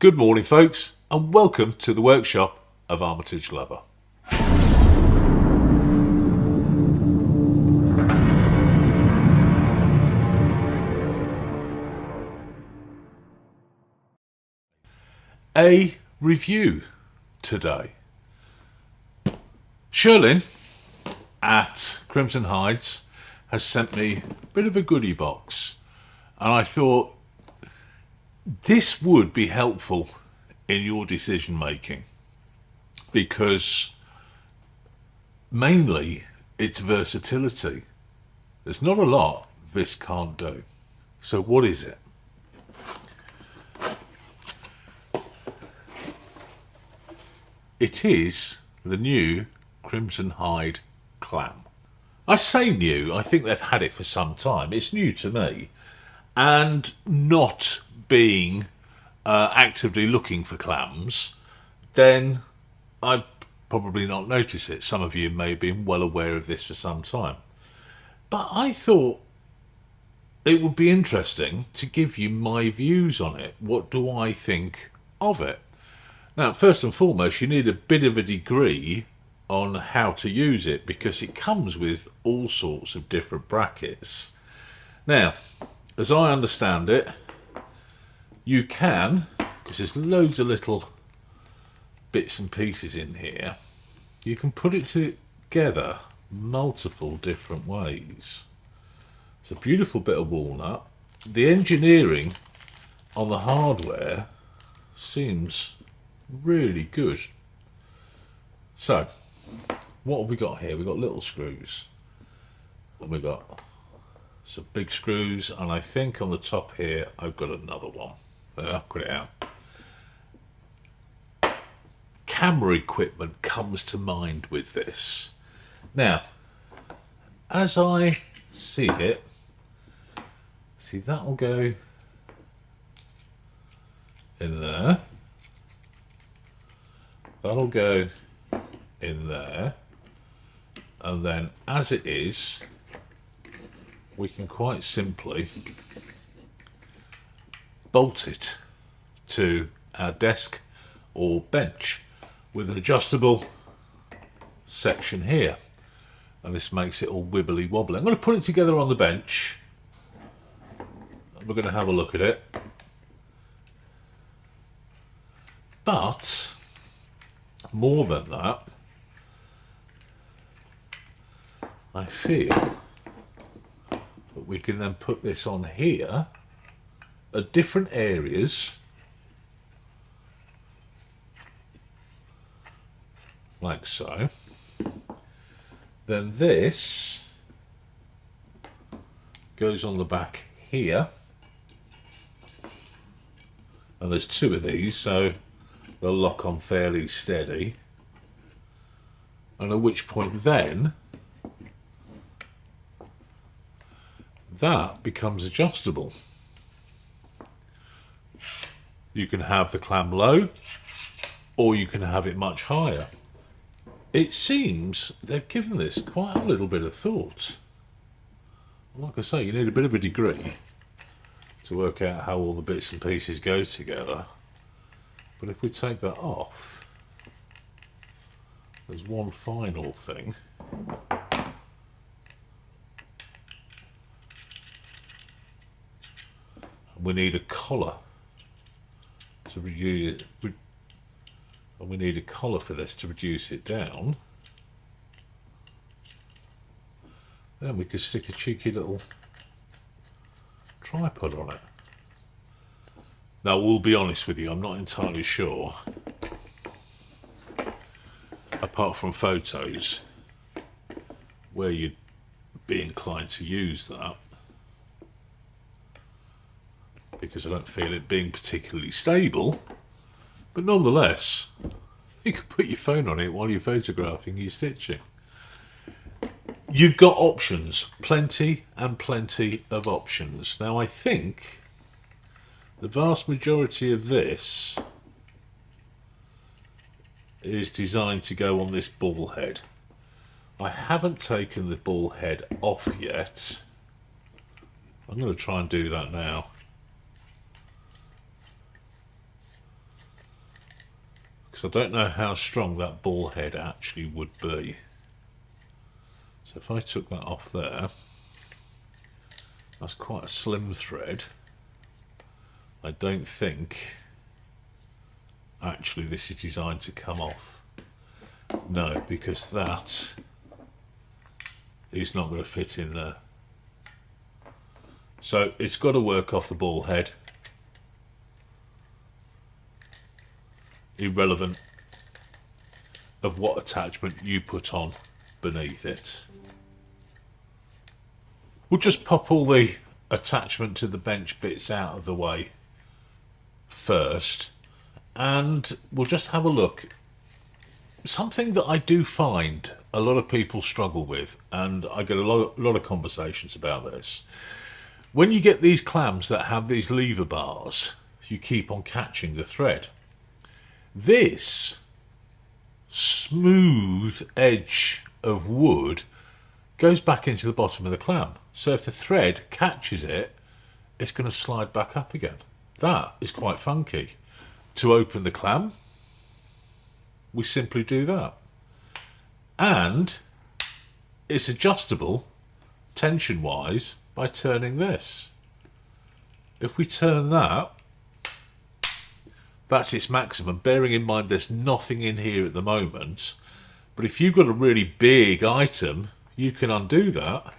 Good morning, folks, and welcome to the workshop of Armitage Lover. A review today. Sherlyn at Crimson Hides has sent me a bit of a goodie box, and I thought this would be helpful in your decision making because mainly it's versatility. There's not a lot this can't do. So what is it? It is the new Crimson Hide Clam. I say new, I think they've had it for some time. It's new to me, and not being actively looking for clams, then I'd probably not notice it. Some of you may have been well aware of this for some time. But I thought it would be interesting to give you my views on it. What do I think of it? Now, first and foremost, you need a bit of a degree on how to use it because it comes with all sorts of different brackets. Now, as I understand it, you can, because there's loads of little bits and pieces in here, you can put it together multiple different ways. It's a beautiful bit of walnut. The engineering on the hardware seems really good. So, what have we got here? We've got little screws, and we've got some big screws, and I think on the top here I've got another one. Put it out. Camera equipment comes to mind with this. Now, as I see it, see that'll go in there. That'll go in there, and then as it is, we can quite simply bolt it to our desk or bench with an adjustable section here, and this makes it all wibbly wobbly. I'm going to put it together on the bench. We're going to have a look at it, but more than that, I feel that we can then put this on here at different areas, like so. Then this goes on the back here, and there's two of these, so they'll lock on fairly steady, and at which point then that becomes adjustable. You can have the clam low, or you can have it much higher. It seems they've given this quite a little bit of thought. Like I say, you need a bit of a degree to work out how all the bits and pieces go together. But if we take that off, there's one final thing. We need a collar to reduce it, and we need a collar for this to reduce it down. Then we could stick a cheeky little tripod on it. Now, we'll be honest with you, I'm not entirely sure, apart from photos, where you'd be inclined to use that, because I don't feel it being particularly stable. But nonetheless, you can put your phone on it while you're photographing your stitching. You've got options, plenty and plenty of options. Now, I think the vast majority of this is designed to go on this ball head. I haven't taken the ball head off yet. I'm going to try and do that now. because I don't know how strong that ball head actually would be. So if I took that off there, that's quite a slim thread. I don't think actually this is designed to come off. No, because that is not going to fit in there. So it's got to work off the ball head, irrelevant of what attachment you put on beneath it. We'll just pop all the attachment to the bench bits out of the way first, and we'll just have a look. Something that I do find a lot of people struggle with, and I get a lot of conversations about this. When you get these clams that have these lever bars, you keep on catching the thread. This smooth edge of wood goes back into the bottom of the clam. So if the thread catches it, it's going to slide back up again. That is quite funky. To open the clam, we simply do that. And it's adjustable tension-wise by turning this. If we turn that, that's its maximum, bearing in mind there's nothing in here at the moment. But if you've got a really big item, you can undo that,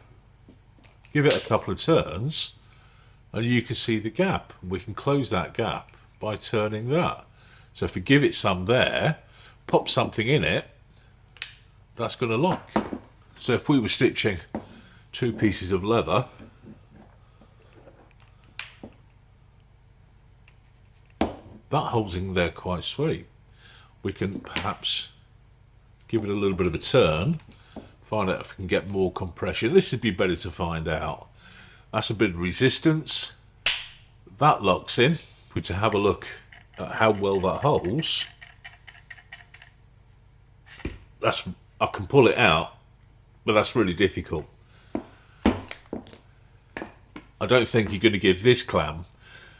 give it a couple of turns, and you can see the gap. We can close that gap by turning that. So if we give it some there, pop something in it, that's going to lock. So if we were stitching two pieces of leather, that holds in there quite sweet. We can perhaps give it a little bit of a turn, find out if we can get more compression. This would be better to find out. That's a bit of resistance. That locks in. We're to have a look at how well that holds. I can pull it out, but that's really difficult. I don't think you're going to give this clam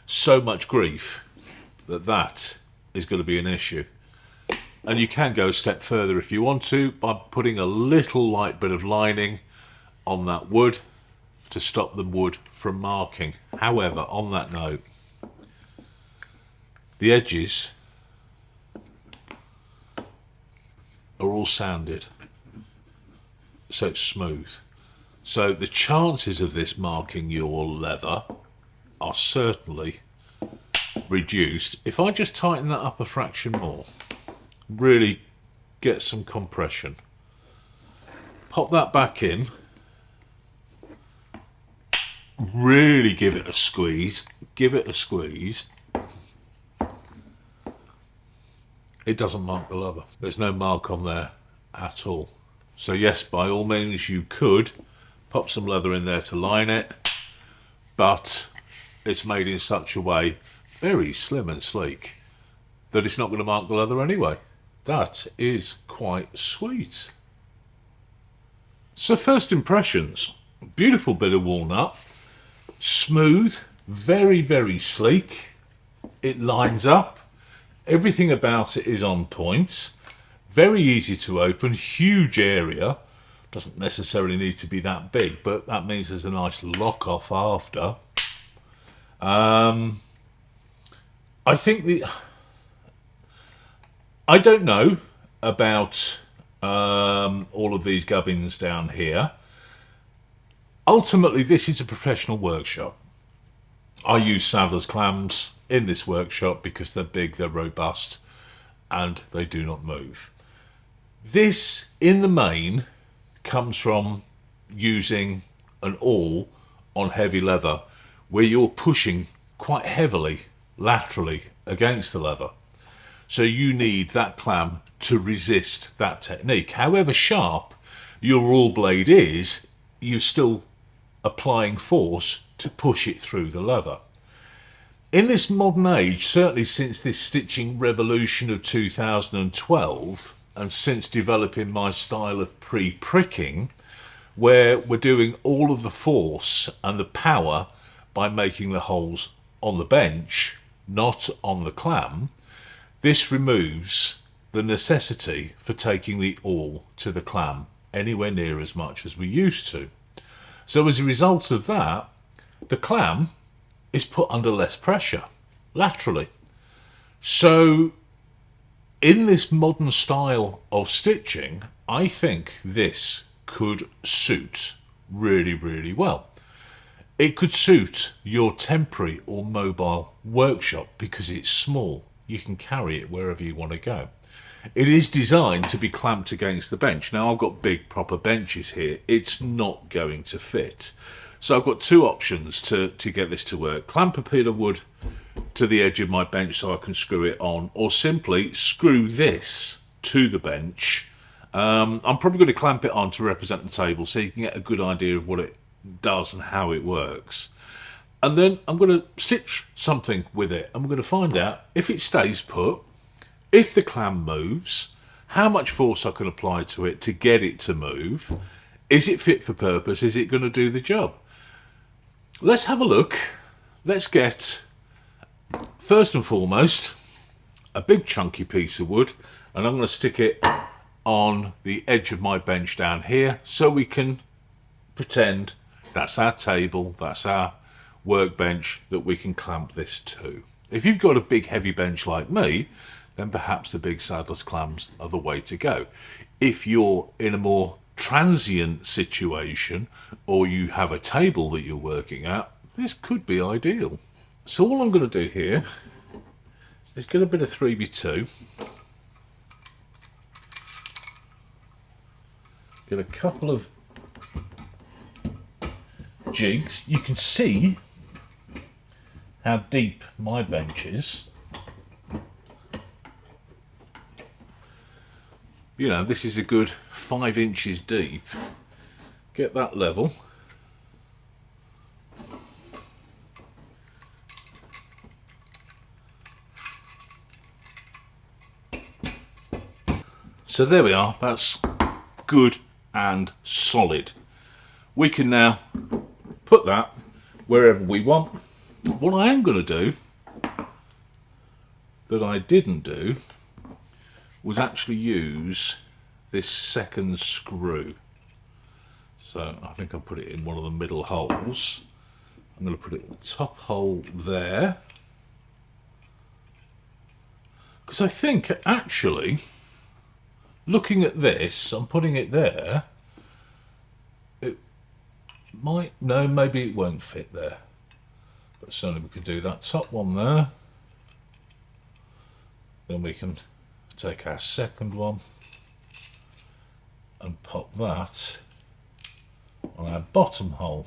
so much grief that is going to be an issue. And you can go a step further if you want to by putting a little light bit of lining on that wood to stop the wood from marking. However, on that note, the edges are all sanded, so it's smooth. So the chances of this marking your leather are certainly reduced. If I just tighten that up a fraction more, really get some compression, pop that back in, really give it a squeeze, it doesn't mark the leather. There's no mark on there at all. So yes, by all means you could pop some leather in there to line it, but it's made in such a way, very slim and sleek, that it's not going to mark the leather anyway. That is quite sweet. So first impressions, beautiful bit of walnut, smooth, very, very sleek. It lines up. Everything about it is on point. Very easy to open, huge area. Doesn't necessarily need to be that big, but that means there's a nice lock off after. I think I don't know about all of these gubbins down here. Ultimately, this is a professional workshop. I use Saddler's clams in this workshop because they're big, they're robust, and they do not move. This, in the main, comes from using an awl on heavy leather where you're pushing quite heavily laterally against the leather. So you need that clam to resist that technique. However sharp your awl blade is, you're still applying force to push it through the leather. In this modern age, certainly since this stitching revolution of 2012, and since developing my style of pre-pricking, where we're doing all of the force and the power by making the holes on the bench, not on the clam, this removes the necessity for taking the awl to the clam anywhere near as much as we used to. So as a result of that, the clam is put under less pressure laterally. So in this modern style of stitching, I think this could suit really, really well. It could suit your temporary or mobile workshop because it's small. You can carry it wherever you want to go. It is designed to be clamped against the bench. Now I've got big proper benches here. It's not going to fit. So I've got two options to get this to work. Clamp a piece of wood to the edge of my bench so I can screw it on, or simply screw this to the bench. I'm probably going to clamp it on to represent the table so you can get a good idea of what it does and how it works. And then I'm going to stitch something with it, and we're going to find out if it stays put, if the clam moves, how much force I can apply to it to get it to move. Is it fit for purpose? Is it going to do the job? Let's have a look. Let's get, first and foremost, a big chunky piece of wood, and I'm going to stick it on the edge of my bench down here so we can pretend that's our table, that's our workbench that we can clamp this to. If you've got a big heavy bench like me, then perhaps the big saddler's clams are the way to go. If you're in a more transient situation, or you have a table that you're working at, this could be ideal. So all I'm going to do here is get a bit of 3x2, get a couple of jigs. You can see how deep my bench is. You know, this is a good 5 inches deep. Get that level. So there we are, that's good and solid. We can now put that wherever we want. What I am going to do, that I didn't do, was actually use this second screw. So I think I'll put it in one of the middle holes. I'm going to put it in the top hole there. Because I think actually, looking at this, I'm putting it there, it might, no, maybe it won't fit there. But certainly we could do that top one there. Then we can take our second one and pop that on our bottom hole.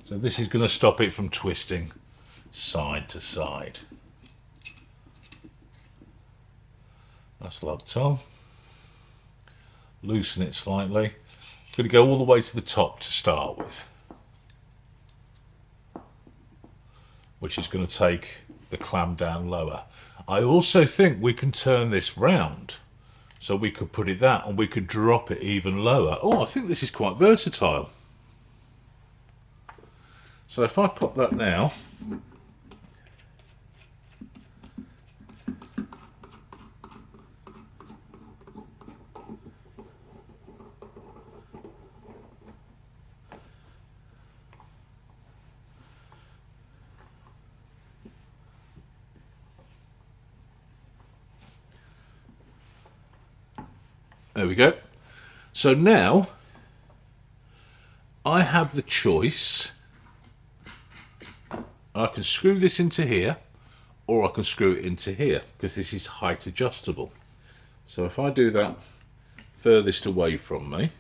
So this is going to stop it from twisting side to side. That's locked on. Loosen it slightly. I'm going to go all the way to the top to start with, which is going to take the clam down lower. I also think we can turn this round, so we could put it that and we could drop it even lower. Oh, I think this is quite versatile. So if I pop that now, there we go. So now I have the choice. I can screw this into here, or I can screw it into here, because this is height adjustable. So if I do that furthest away from me,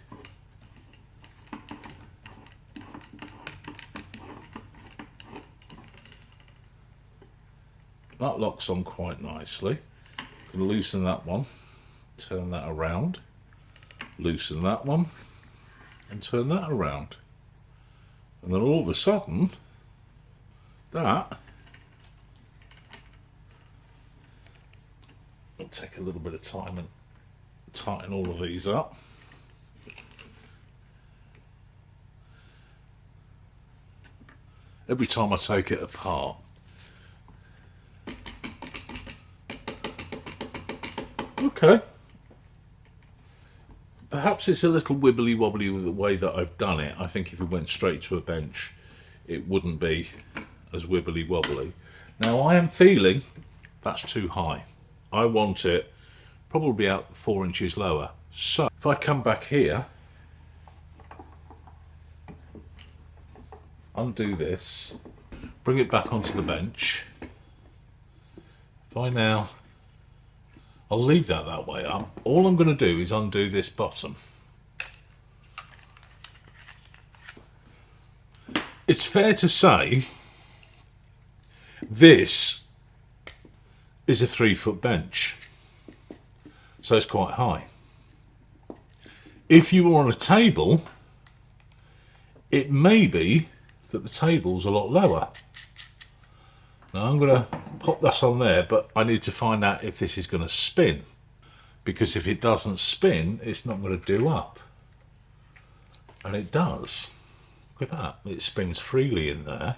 that locks on quite nicely. I'm going to loosen that one, turn that around, loosen that one, and turn that around. And then all of a sudden, that, I'll take a little bit of time and tighten all of these up. Every time I take it apart, Okay. Perhaps it's a little wibbly wobbly with the way that I've done it. I think if we went straight to a bench, it wouldn't be as wibbly wobbly. Now I am feeling that's too high. I want it probably out 4 inches lower. So if I come back here, undo this, bring it back onto the bench. If I now, I'll leave that way up. All I'm going to do is undo this bottom. It's fair to say this is a 3-foot bench, so it's quite high. If you were on a table, it may be that the table's a lot lower. Now I'm going to pop this on there, but I need to find out if this is going to spin, because if it doesn't spin, it's not going to do up. And it does. Look at that, it spins freely in there.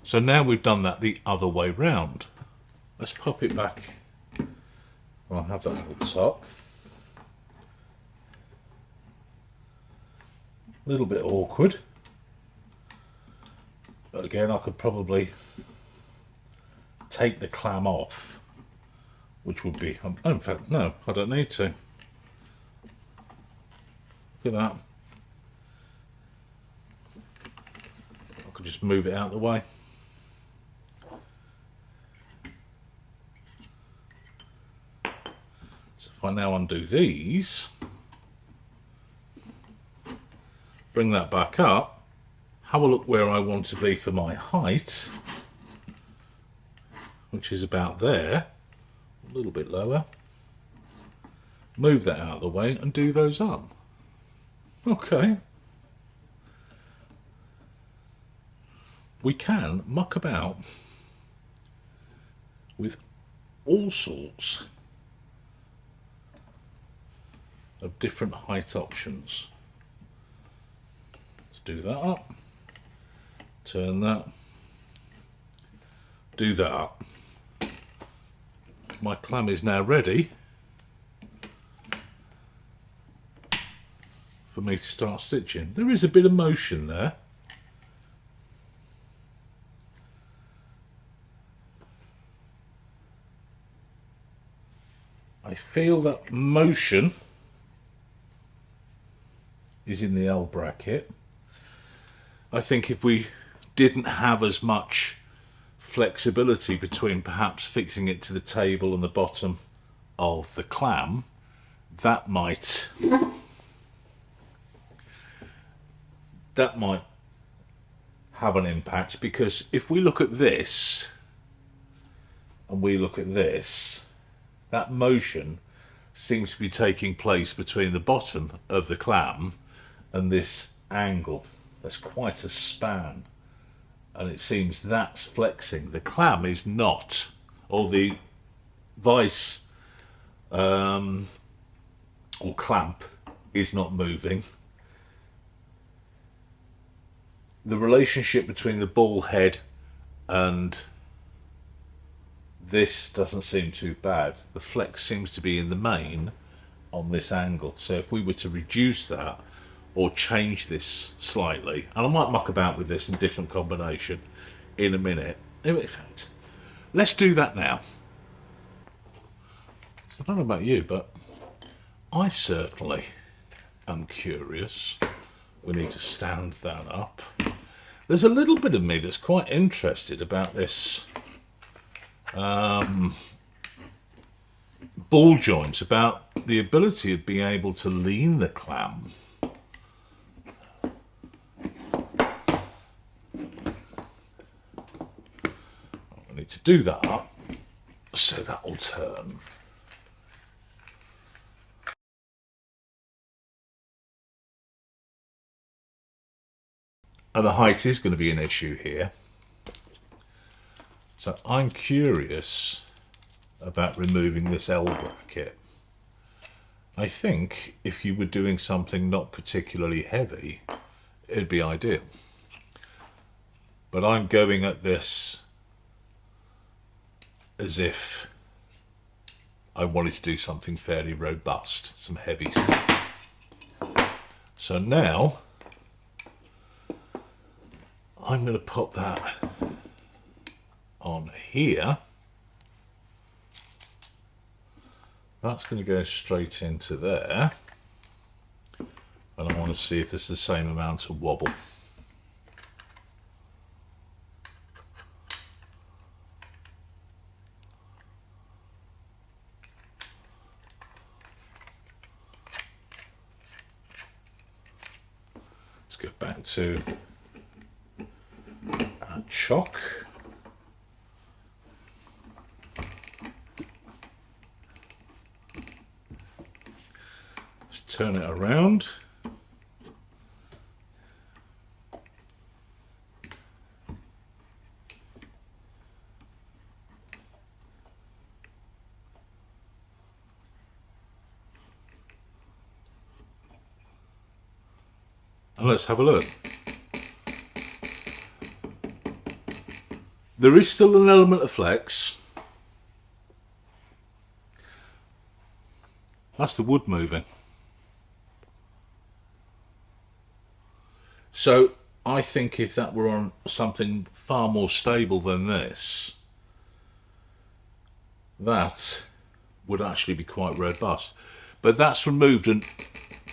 So now we've done that the other way round. Let's pop it back. I'll have that at the top. A little bit awkward. But again, I could probably take the clam off, which would be, in fact, no, I don't need to. Look at that. I could just move it out of the way. So if I now undo these, bring that back up, have a look where I want to be for my height, which is about there, a little bit lower. Move that out of the way and do those up. Okay. We can muck about with all sorts of different height options. Let's do that up, turn that, do that up. My clam is now ready for me to start stitching. There is a bit of motion there. I feel that motion is in the L bracket. I think if we didn't have as much flexibility between perhaps fixing it to the table and the bottom of the clam, that might have an impact, because if we look at this and we look at this, that motion seems to be taking place between the bottom of the clam and this angle. There's quite a span, and it seems that's flexing. The clam is not, or the vice or clamp is not moving. The relationship between the ball head and this doesn't seem too bad. The flex seems to be in the main on this angle. So if we were to reduce that or change this slightly, and I might muck about with this in different combination in a minute. In fact, let's do that now. So I don't know about you, but I certainly am curious. We need to stand that up. There's a little bit of me that's quite interested about this ball joint, about the ability of being able to lean the clam. I need to do that up so that will turn. And the height is going to be an issue here. So I'm curious about removing this L bracket. I think if you were doing something not particularly heavy, it'd be ideal. But I'm going at this as if I wanted to do something fairly robust, some heavy stuff. So now I'm going to pop that on here. That's going to go straight into there. And I want to see if there's the same amount of wobble. Let's go back to our chalk. Let's turn it around. And let's have a look. There is still an element of flex. That's the wood moving. So I think if that were on something far more stable than this, that would actually be quite robust. But that's removed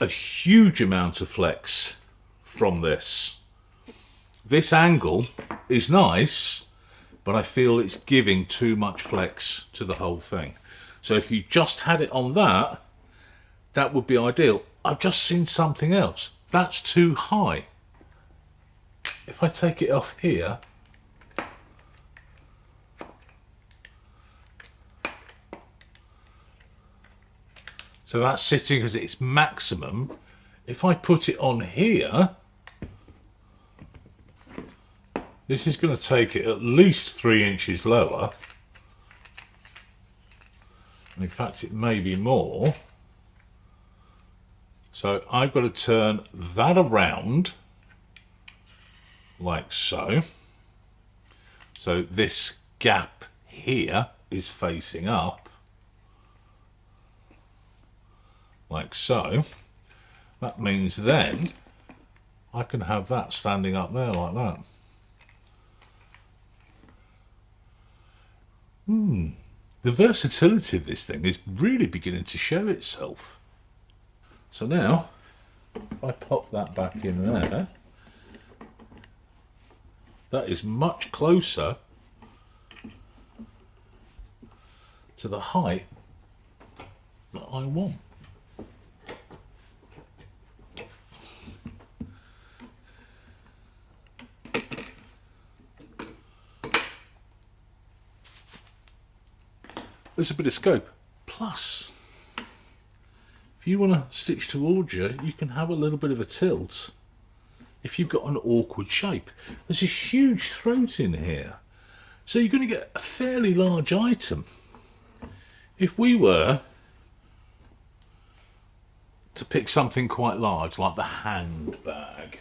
a huge amount of flex from this. This angle is nice, but I feel it's giving too much flex to the whole thing. So if you just had it on that, that would be ideal. I've just seen something else. That's too high. If I take it off here, so that's sitting at its maximum. If I put it on here, this is going to take it at least 3 inches lower. And in fact, it may be more. So I've got to turn that around like so. So this gap here is facing up like so. That means then I can have that standing up there like that. The versatility of this thing is really beginning to show itself. So now, if I pop that back in there, that is much closer to the height that I want. There's a bit of scope. Plus, if you want to stitch towards you, you can have a little bit of a tilt if you've got an awkward shape. There's a huge throat in here, so you're going to get a fairly large item. If we were to pick something quite large, like the handbag,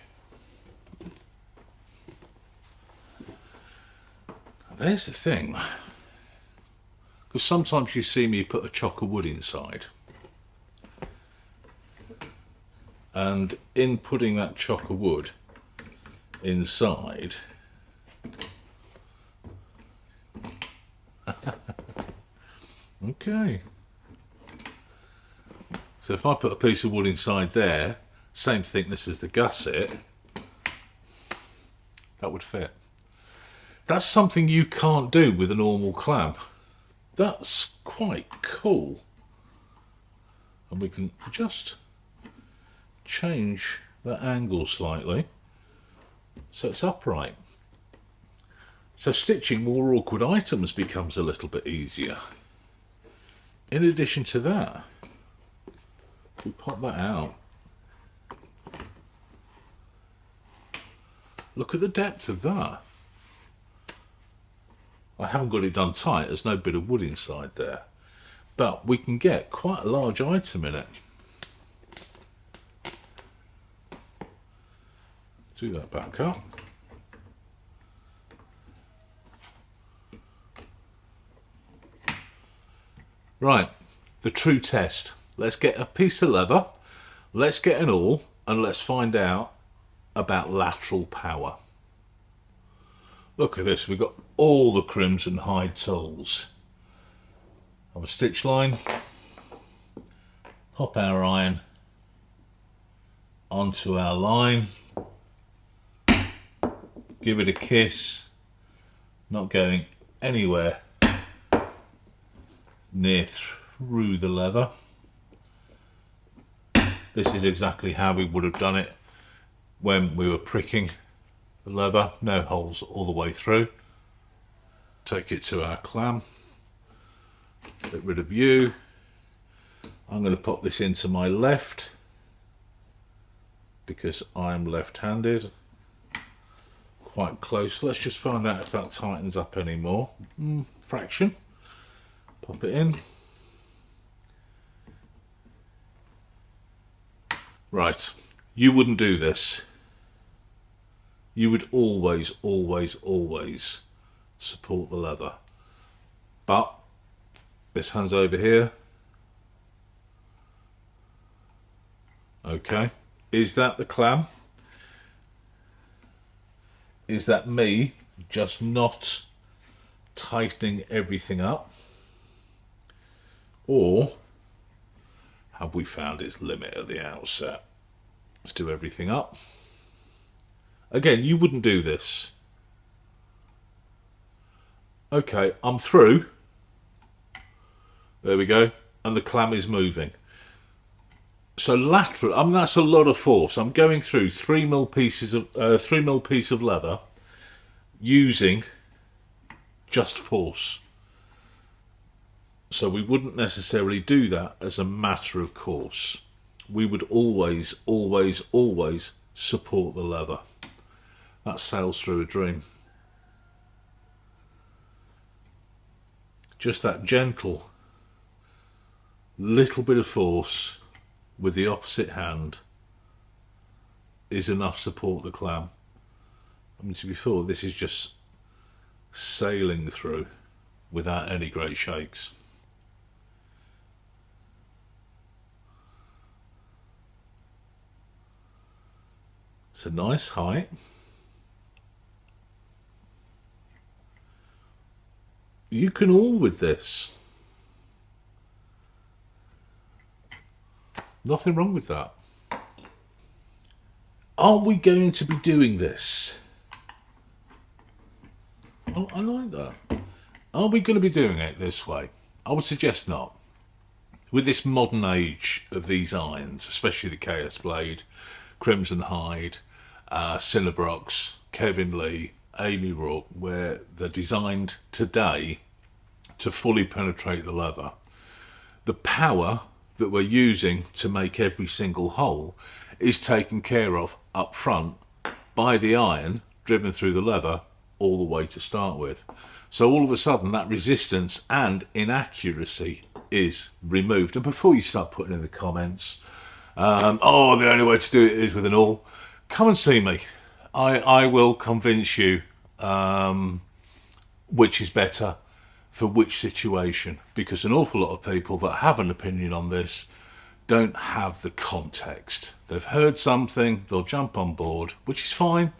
there's the thing. Because sometimes you see me put a chock of wood inside, and in putting that chock of wood inside, okay, so if I put a piece of wood inside there, same thickness as the gusset, that would fit. That's something you can't do with a normal clam. That's quite cool. And we can just change the angle slightly so it's upright. So stitching more awkward items becomes a little bit easier. In addition to that, we pop that out. Look at the depth of that. I haven't got it done tight, there's no bit of wood inside there, but we can get quite a large item in it. Do that back up. Right, the true test. Let's get a piece of leather, let's get an awl, and let's find out about lateral power. Look at this, we've got all the Crimson Hide tools. Have a stitch line, pop our iron onto our line, give it a kiss, not going anywhere near through the leather. This is exactly how we would have done it when we were pricking the leather, no holes all the way through. Take it to our clam, get rid of you. I'm going to pop this into my left because I'm left-handed. Quite close. Let's just find out if that tightens up anymore. Fraction. Pop it in. Right, you wouldn't do this. You would always, always, always support the leather. But this hand's over here. Okay, is that the clam? Is that me just not tightening everything up? Or have we found its limit at the outset? Let's do everything up. Again, you wouldn't do this. Okay, I'm through. There we go. And the clam is moving. So lateral, I mean, that's a lot of force. I'm going through 3mm pieces of 3mm piece of leather using just force. So we wouldn't necessarily do that as a matter of course. We would always, always, always support the leather. That sails through a dream. Just that gentle little bit of force with the opposite hand is enough to support the clam. I mean, to be fair, this is just sailing through without any great shakes. It's a nice height. You can awl with this. Nothing wrong with that. Are we going to be doing this? Oh, I like that. Are we going to be doing it this way? I would suggest not. With this modern age of these irons, especially the KS Blade, Crimson Hide, Cinnabrox, Kevin Lee, Amy Rourke, where they're designed today to fully penetrate the leather. The power that we're using to make every single hole is taken care of up front by the iron driven through the leather all the way to start with. So all of a sudden that resistance and inaccuracy is removed. And before you start putting in the comments, oh, the only way to do it is with an awl, come and see me. I will convince you which is better for which situation, because an awful lot of people that have an opinion on this don't have the context. They've heard something, they'll jump on board, which is fine.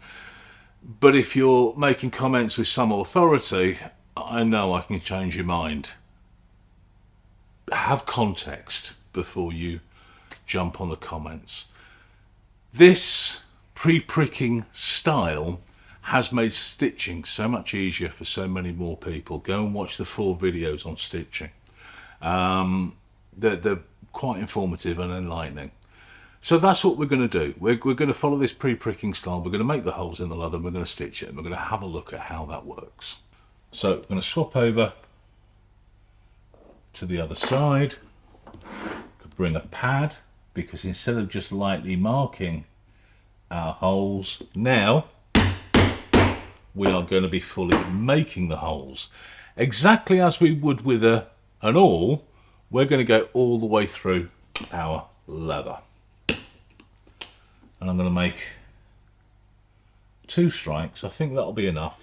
But if you're making comments with some authority, I know I can change your mind. Have context before you jump on the comments. This pre-pricking style has made stitching so much easier for so many more people. Go and watch the 4 videos on stitching. They're quite informative and enlightening. So that's what we're going to do. We're going to follow this pre-pricking style. We're going to make the holes in the leather, and we're going to stitch it, and we're going to have a look at how that works. So I'm going to swap over to the other side. Could bring a pad, because instead of just lightly marking our holes, now we are going to be fully making the holes. Exactly as we would with an awl, we're going to go all the way through our leather. And I'm going to make 2 strikes. I think that'll be enough.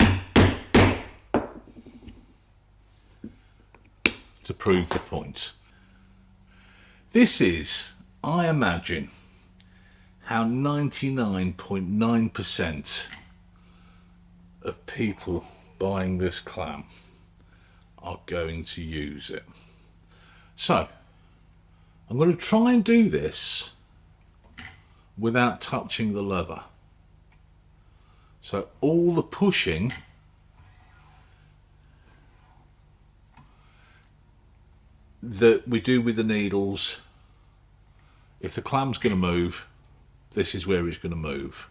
to prove the point. This is, I imagine, how 99.9% of people buying this clam are going to use it. So I'm going to try and do this without touching the leather. So all the pushing that we do with the needles, if the clam's going to move, this is where it's going to move.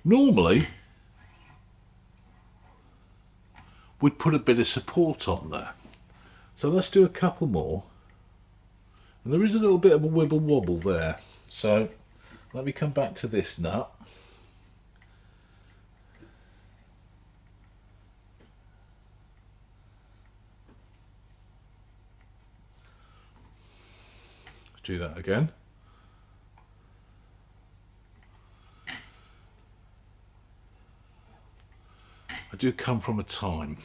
Normally we'd put a bit of support on there. So let's do a couple more. And there is a little bit of a wibble wobble there. So let me come back to this nut. Do that again. I do come from a time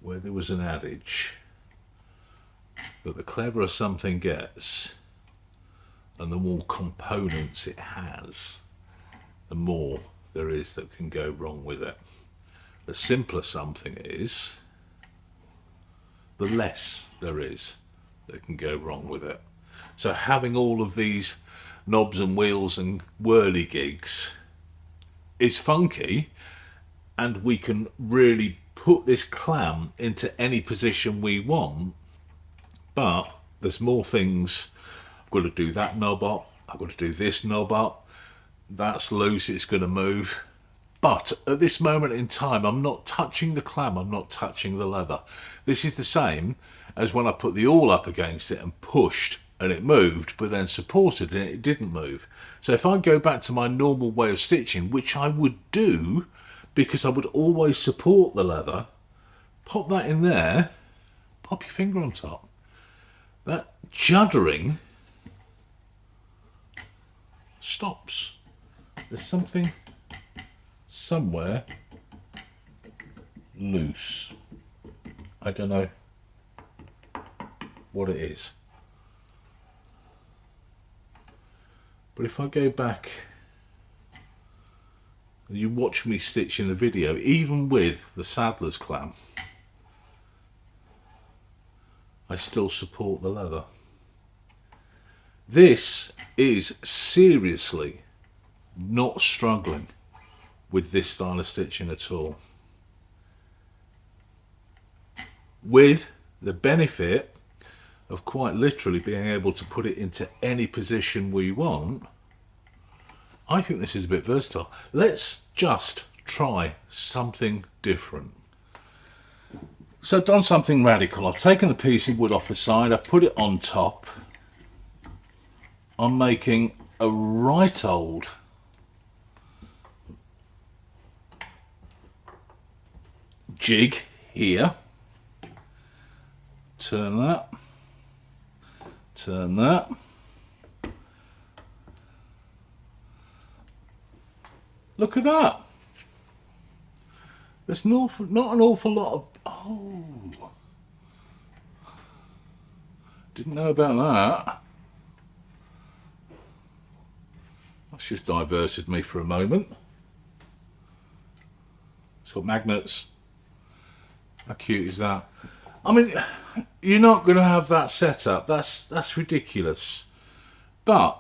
where there was an adage that the cleverer something gets and the more components it has, the more there is that can go wrong with it. The simpler something is, the less there is that can go wrong with it. So having all of these knobs and wheels and whirligigs is funky, and we can really put this clam into any position we want, but there's more things. I've got to do that knob up, I've got to do this knob up, that's loose, it's going to move. But at this moment in time, I'm not touching the clam, I'm not touching the leather. This is the same as when I put the awl up against it and pushed and it moved, but then supported and it didn't move. So if I go back to my normal way of stitching, which I would do because I would always support the leather, pop that in there, pop your finger on top. That juddering stops. There's something somewhere loose. I don't know what it is. But if I go back and you watch me stitch in the video, even with the saddler's clam, I still support the leather. This is seriously not struggling with this style of stitching at all. With the benefit of quite literally being able to put it into any position we want, I think this is a bit versatile. Let's just try something different. So I've done something radical. I've taken the piece of wood off the side, I've put it on top. I'm making a right old jig here. Turn that. Turn that. Look at that. There's not an awful lot of... Oh. Didn't know about that. That's just diverted me for a moment. It's got magnets. How cute is that? I mean, you're not going to have that set up. That's ridiculous. But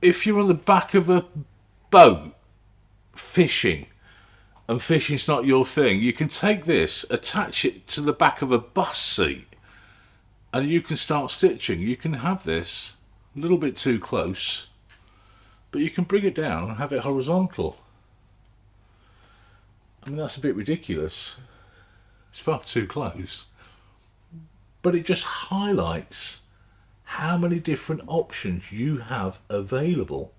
if you're on the back of a boat fishing, and fishing's not your thing, you can take this, attach it to the back of a bus seat, and you can start stitching. You can have this a little bit too close, but you can bring it down and have it horizontal. I mean, that's a bit ridiculous. It's far too close. But it just highlights how many different options you have available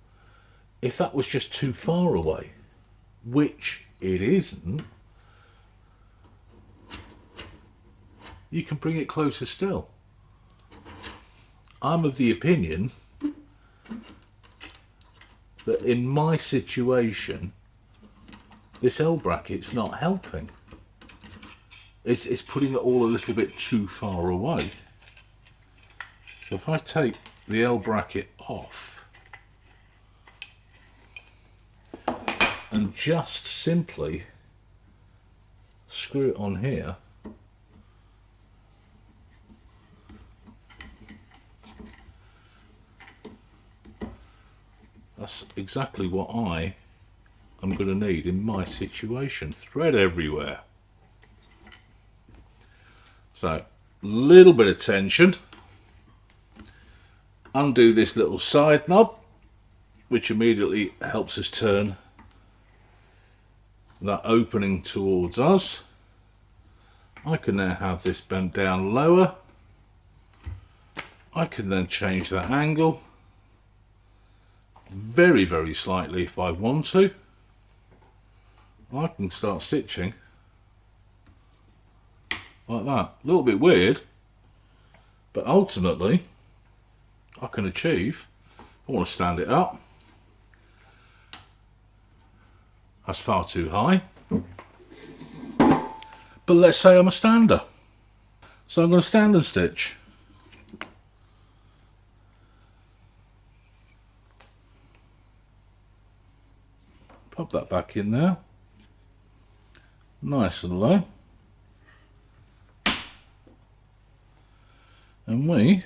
if that was just too far away, which it isn't. You can bring it closer still. I'm of the opinion that in my situation, this L bracket's not helping. it's putting it all a little bit too far away. So if I take the L bracket off and just simply screw it on here, that's exactly what I am going to need in my situation. Thread everywhere. So, little bit of tension. Undo this little side knob, which immediately helps us turn that opening towards us. I can now have this bent down lower. I can then change that angle very, very slightly if I want to. I can start stitching like that. A little bit weird, but ultimately I can achieve. I want to stand it up. That's far too high. But let's say I'm a stander. So I'm going to stand and stitch. Pop that back in there. Nice and low. And we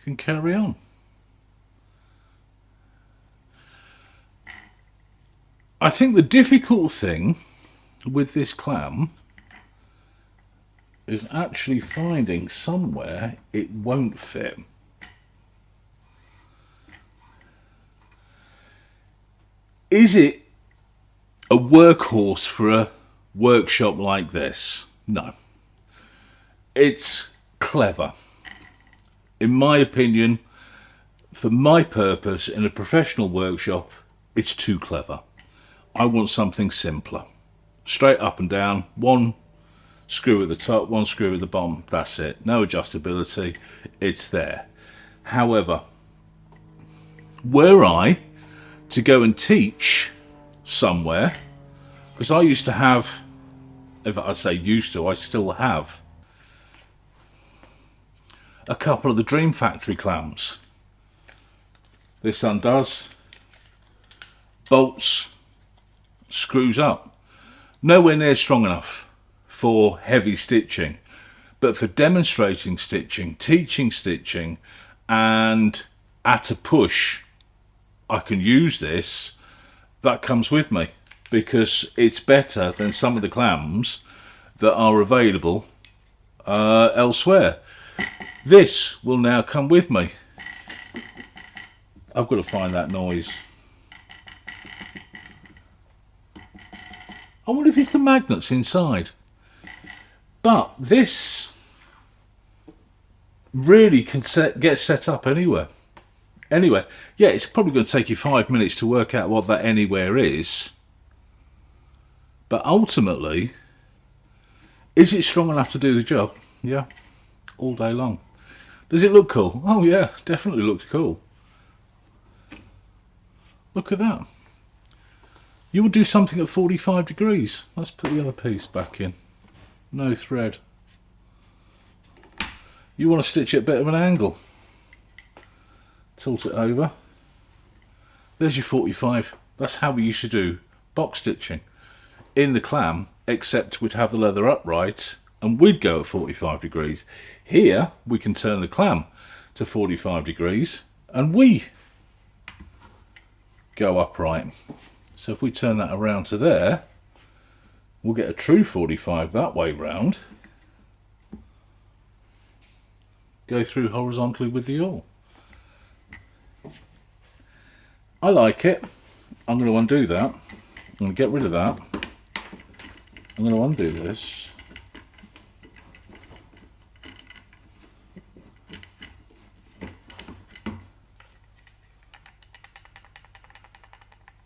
can carry on. I think the difficult thing with this clam is actually finding somewhere it won't fit. Is it a workhorse for a workshop like this? No. It's clever. In my opinion, for my purpose in a professional workshop, it's too clever. I want something simpler. Straight up and down, one screw at the top, one screw at the bottom, that's it. No adjustability, it's there. However, were I to go and teach somewhere, because I used to have, if I say used to, I still have a couple of the Dream Factory clams. This undoes, bolts, screws up. Nowhere near strong enough for heavy stitching, but for demonstrating stitching, teaching stitching, and at a push I can use this. That comes with me because it's better than some of the clams that are available elsewhere. This will now come with me. I've got to find that noise. I wonder if it's the magnets inside. But this really can get set up anywhere. Anyway, yeah, it's probably going to take you 5 minutes to work out what that anywhere is. But ultimately, is it strong enough to do the job? Yeah, all day long. Does it look cool? Oh yeah, definitely looks cool. Look at that. You would do something at 45 degrees. Let's put the other piece back in. No thread. You want to stitch it at a bit of an angle. Tilt it over. There's your 45. That's how we used to do box stitching in the clam, except we'd have the leather upright and we'd go at 45 degrees. Here we can turn the clam to 45 degrees and we go upright. So if we turn that around to there, we'll get a true 45 that way round. Go through horizontally with the yawl. I like it. I'm going to undo that. I'm going to get rid of that. I'm going to undo this.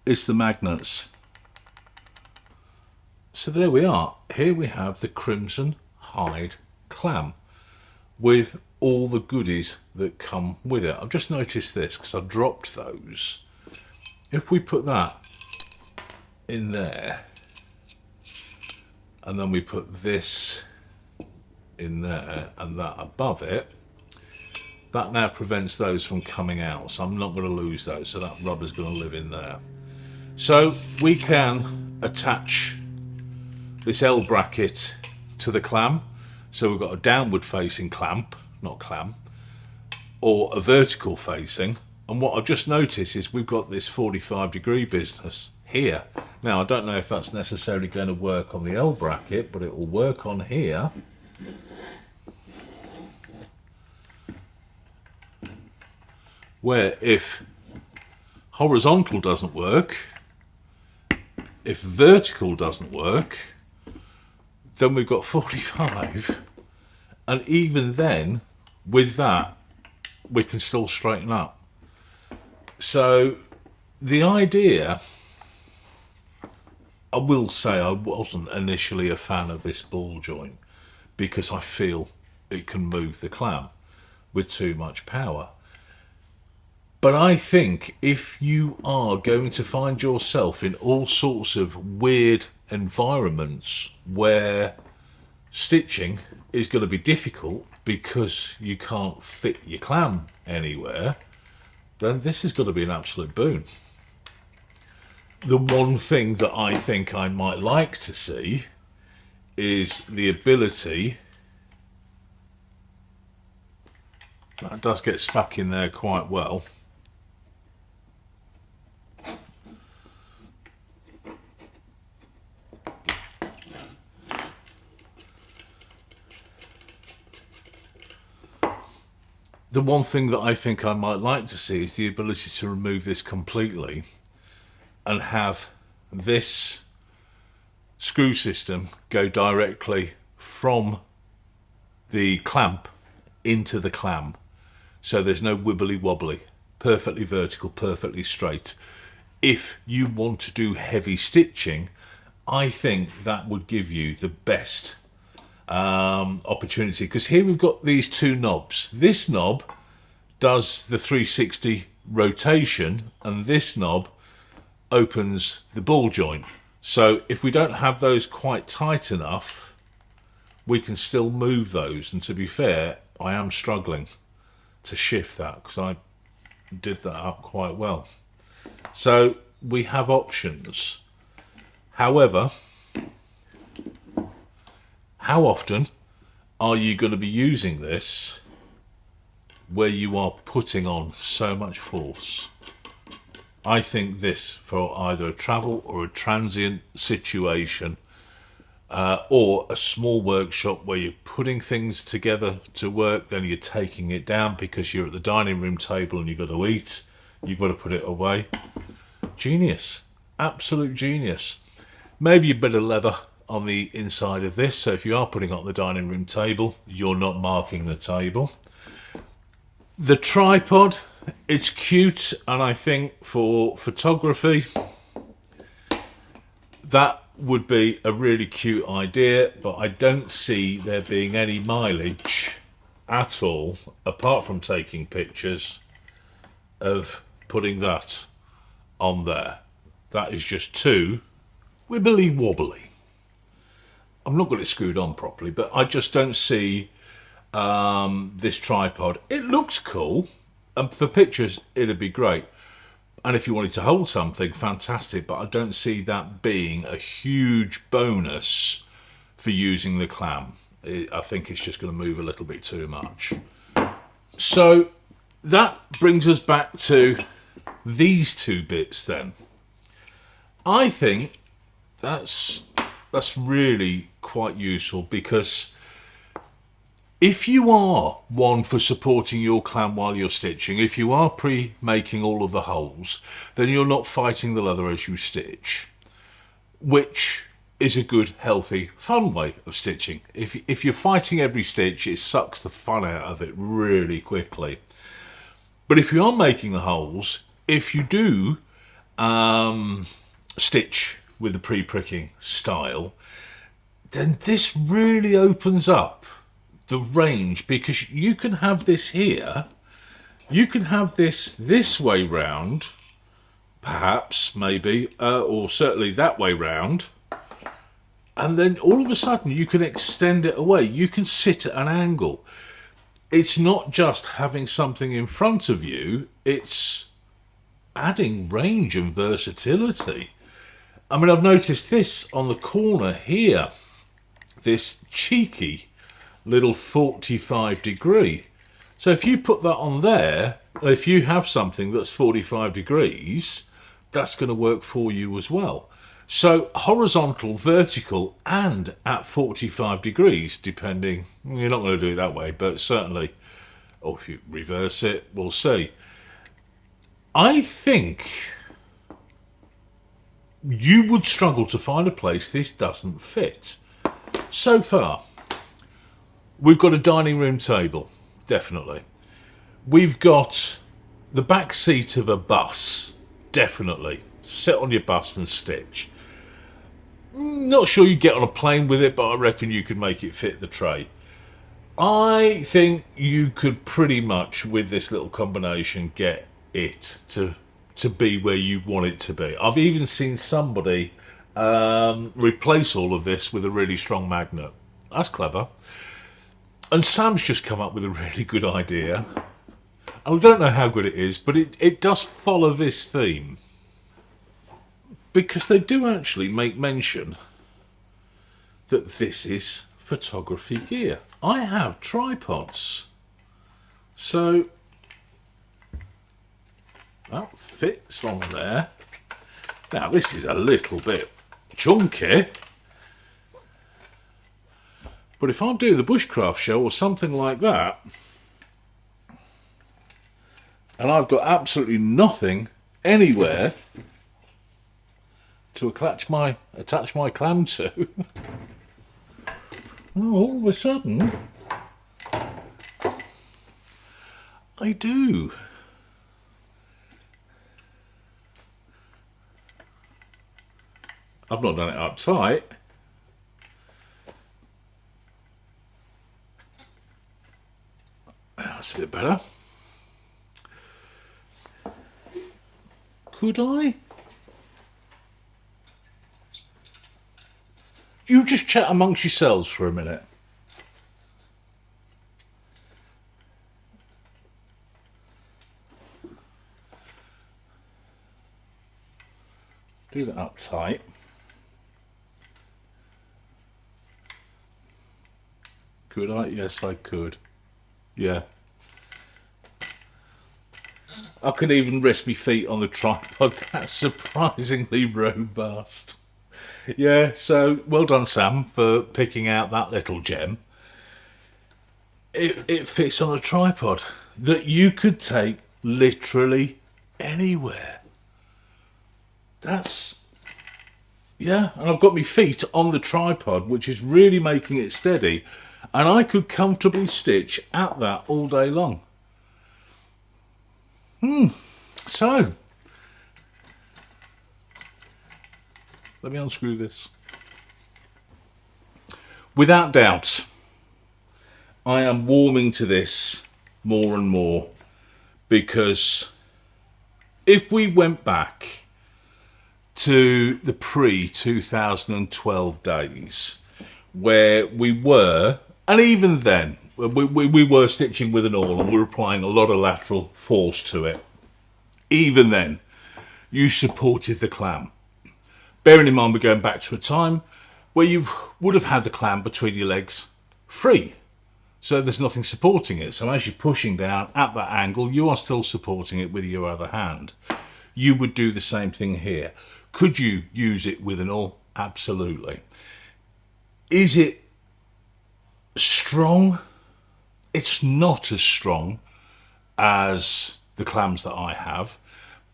It's the magnets. So there we are. Here we have the Crimson Hide clam with all the goodies that come with it. I've just noticed this because I dropped those. If we put that in there and then we put this in there and that above it, that now prevents those from coming out, so I'm not going to lose those, so that rubber's going to live in there. So we can attach this L bracket to the clam, so we've got a downward facing clamp, not clam, or a vertical facing, and what I've just noticed is we've got this 45-degree business here. Now I don't know if that's necessarily going to work on the L bracket, but it will work on here. Where if horizontal doesn't work, if vertical doesn't work, then we've got 45, and even then with that we can still straighten up. So the idea, I will say I wasn't initially a fan of this ball joint because I feel it can move the clam with too much power. But I think if you are going to find yourself in all sorts of weird environments where stitching is going to be difficult because you can't fit your clam anywhere, then this is going to be an absolute boon. The one thing that I think I might like to see is the ability, that does get stuck in there quite well, the one thing that I think I might like to see is the ability to remove this completely and have this screw system go directly from the clamp into the clam, so there's no wibbly wobbly, perfectly vertical, perfectly straight. If you want to do heavy stitching, I think that would give you the best opportunity, because here we've got these two knobs. This knob does the 360 rotation and this knob opens the ball joint, so if we don't have those quite tight enough we can still move those, and to be fair I am struggling to shift that because I did that up quite well. So we have options. However, how often are you going to be using this where you are putting on so much force? I think this for either a travel or a transient situation, or a small workshop where you're putting things together to work, then you're taking it down because you're at the dining room table and you've got to eat, you've got to put it away. Genius, absolute genius. Maybe a bit of leather on the inside of this, so if you are putting it on the dining room table you're not marking the table. The tripod, it's cute, and I think for photography that would be a really cute idea, but I don't see there being any mileage at all, apart from taking pictures, of putting that on there. That is just too wibbly wobbly. I'm not got it screwed on properly, but I just don't see this tripod. It looks cool, and for pictures it'd be great, and if you wanted to hold something, fantastic, but I don't see that being a huge bonus for using the clam. I think it's just going to move a little bit too much. So that brings us back to these two bits then. I think that's really quite useful, because if you are one for supporting your clam while you're stitching, if you are pre-making all of the holes, then you're not fighting the leather as you stitch, which is a good, healthy, fun way of stitching. If you're fighting every stitch, it sucks the fun out of it really quickly. But if you are making the holes, if you do stitch with the pre-pricking style, then this really opens up the range, because you can have this here, you can have this way round, perhaps, maybe, or certainly that way round, And then all of a sudden you can extend it away. You can sit at an angle. It's not just having something in front of you, it's adding range and versatility. I mean, I've noticed this on the corner here, this cheeky little 45 degree. So if you put that on there, if you have something that's 45 degrees, that's going to work for you as well. So horizontal, vertical, and at 45 degrees, depending, you're not going to do it that way, but certainly, or if you reverse it, we'll see. I think you would struggle to find a place this doesn't fit. So far, we've got a dining room table, definitely. We've got the back seat of a bus, definitely. Sit on your bus and stitch. Not sure you get on a plane with it, but I reckon you could make it fit the tray. I think you could pretty much, with this little combination, get it to be where you want it to be. I've even seen somebody replace all of this with a really strong magnet. That's clever. And Sam's just come up with a really good idea. I don't know how good it is, but it does follow this theme. Because they do actually make mention that this is photography gear. I have tripods. So that fits on there. Now this is a little bit chunky. But if I'm doing the bushcraft show or something like that, and I've got absolutely nothing anywhere to attach my clam to, all of a sudden I do. I've not done it up tight. That's a bit better. Could I? You just chat amongst yourselves for a minute. Do that up tight. Could I? Yes, I could. Yeah. I could even rest my feet on the tripod. That's surprisingly robust. Yeah, so well done, Sam, for picking out that little gem. It fits on a tripod that you could take literally anywhere. That's... yeah, and I've got my feet on the tripod, which is really making it steady. And I could comfortably stitch at that all day long. So, let me unscrew this. Without doubt, I am warming to this more and more, because if we went back to the pre-2012 days where we were, and even then we were stitching with an awl and we were applying a lot of lateral force to it, even then you supported the clam. Bearing in mind we're going back to a time where you would have had the clam between your legs free, so there's nothing supporting it. So as you're pushing down at that angle, you are still supporting it with your other hand. You would do the same thing here. Could you use it with an awl? Absolutely. Is it strong? It's not as strong as the clams that I have,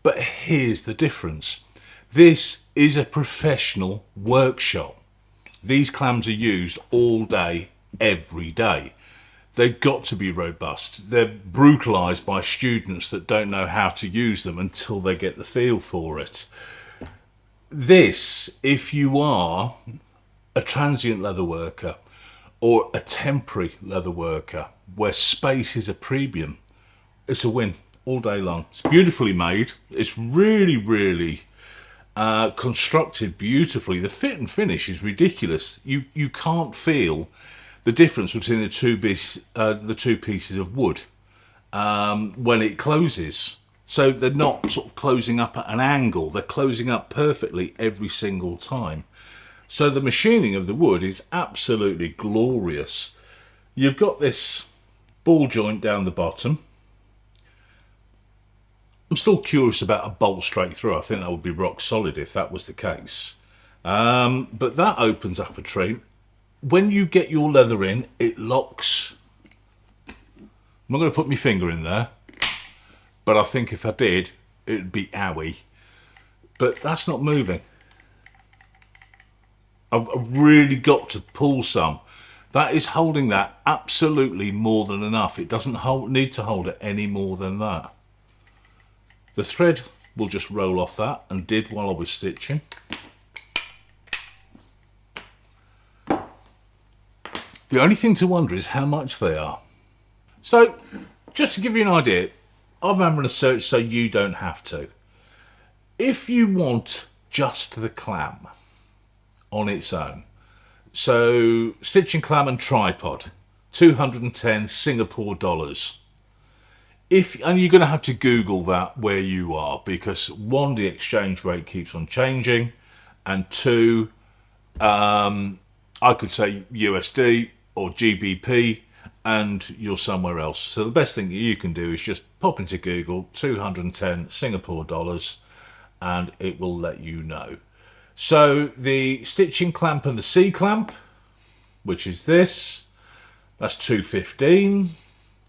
but here's the difference. This is a professional workshop. These clams are used all day, every day. They've got to be robust. They're brutalised by students that don't know how to use them until they get the feel for it. This, if you are a transient leather worker or a temporary leather worker where space is a premium, it's a win all day long. It's beautifully made. It's really, really constructed beautifully. The fit and finish is ridiculous. You can't feel the difference between the two pieces of wood when it closes. So they're not sort of closing up at an angle. They're closing up perfectly every single time. So the machining of the wood is absolutely glorious. You've got this ball joint down the bottom. I'm still curious about a bolt straight through. I think that would be rock solid if that was the case. But that opens up a tree. When you get your leather in, it locks. I'm not going to put my finger in there, but I think if I did, it'd be owie. But that's not moving. I've really got to pull some. That is holding that absolutely more than enough. It doesn't need to hold it any more than that. The thread will just roll off that, and did while I was stitching. The only thing to wonder is how much they are. So, just to give you an idea, I'm having a search so you don't have to. If you want just the clam on its own, so Stitching Clam and tripod, 210 Singapore dollars. And you're going to have to Google that where you are, because one, the exchange rate keeps on changing, and two, I could say USD or GBP, and you're somewhere else. So the best thing that you can do is just pop into Google 210 Singapore dollars, and it will let you know. So the stitching clamp and the C clamp, which is this, that's 215.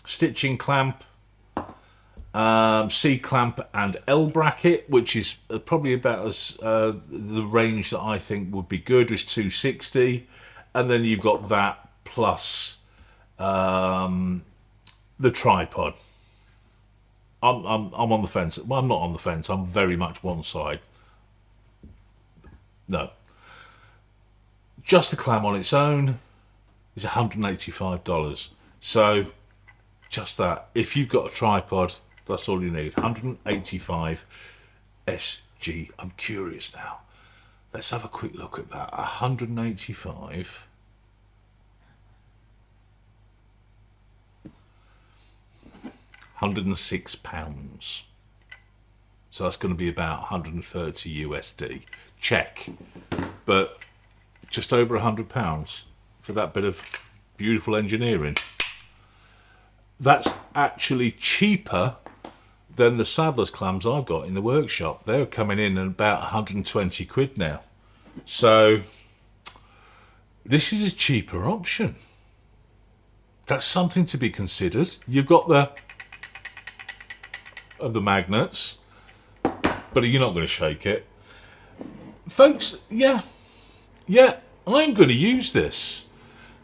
Stitching clamp, C clamp and L bracket, which is probably about as the range that I think would be good, is 260. And then you've got that plus the tripod. I'm on the fence. Well, I'm not on the fence. I'm very much one side. No. Just the clam on its own is $185. So just that. If you've got a tripod, that's all you need. 185 SG. I'm curious now. Let's have a quick look at that. 185. £106. So that's going to be about 130 USD. Check. But just over £100 for that bit of beautiful engineering. That's actually cheaper than the saddler's clams I've got in the workshop. They're coming in at about 120 quid now. So this is a cheaper option. That's something to be considered. You've got the magnets, but you're not going to shake it. Folks, yeah, I'm going to use this.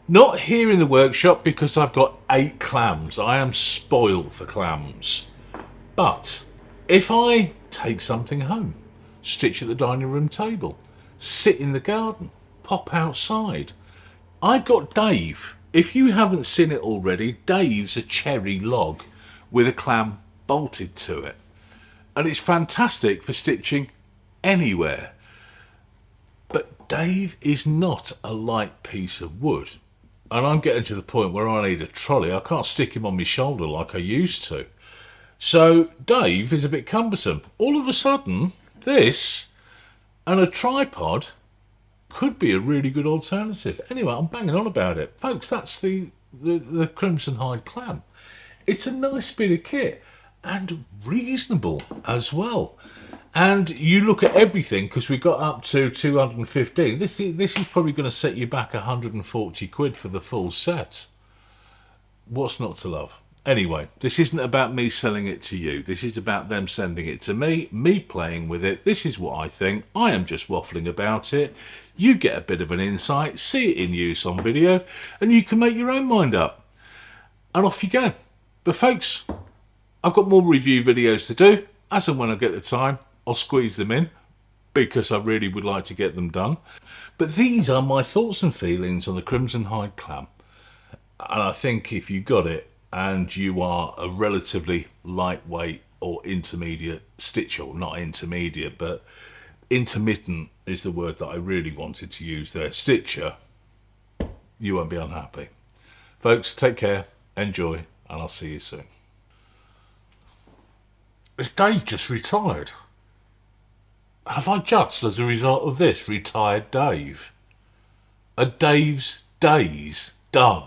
Not here in the workshop because I've got 8 clams. I am spoiled for clams. But if I take something home, stitch at the dining room table, sit in the garden, pop outside. I've got Dave. If you haven't seen it already, Dave's a cherry log with a clam bolted to it. And it's fantastic for stitching anywhere. But Dave is not a light piece of wood. And I'm getting to the point where I need a trolley. I can't stick him on my shoulder like I used to. So Dave is a bit cumbersome. All of a sudden, this and a tripod could be a really good alternative. Anyway, I'm banging on about it. Folks, that's the Crimson Hide clam. It's a nice bit of kit and reasonable as well. And you look at everything, because we got up to 215. This is probably going to set you back 140 quid for the full set. What's not to love? Anyway, this isn't about me selling it to you. This is about them sending it to me playing with it. This is what I think. I am just waffling about it. You get a bit of an insight, see it in use on video, and you can make your own mind up. And off you go. But folks, I've got more review videos to do. As and when I get the time, I'll squeeze them in, because I really would like to get them done. But these are my thoughts and feelings on the Crimson Hide clam. And I think if you got it, and you are a relatively lightweight or intermediate stitcher, or not intermediate, but intermittent is the word that I really wanted to use there. Stitcher, you won't be unhappy. Folks, take care, enjoy, and I'll see you soon. Has Dave just retired? Have I just, as a result of this, retired Dave? Are Dave's days done?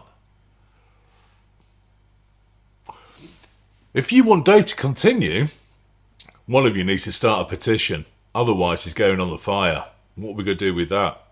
If you want Dave to continue, one of you needs to start a petition. Otherwise, he's going on the fire. What are we going to do with that?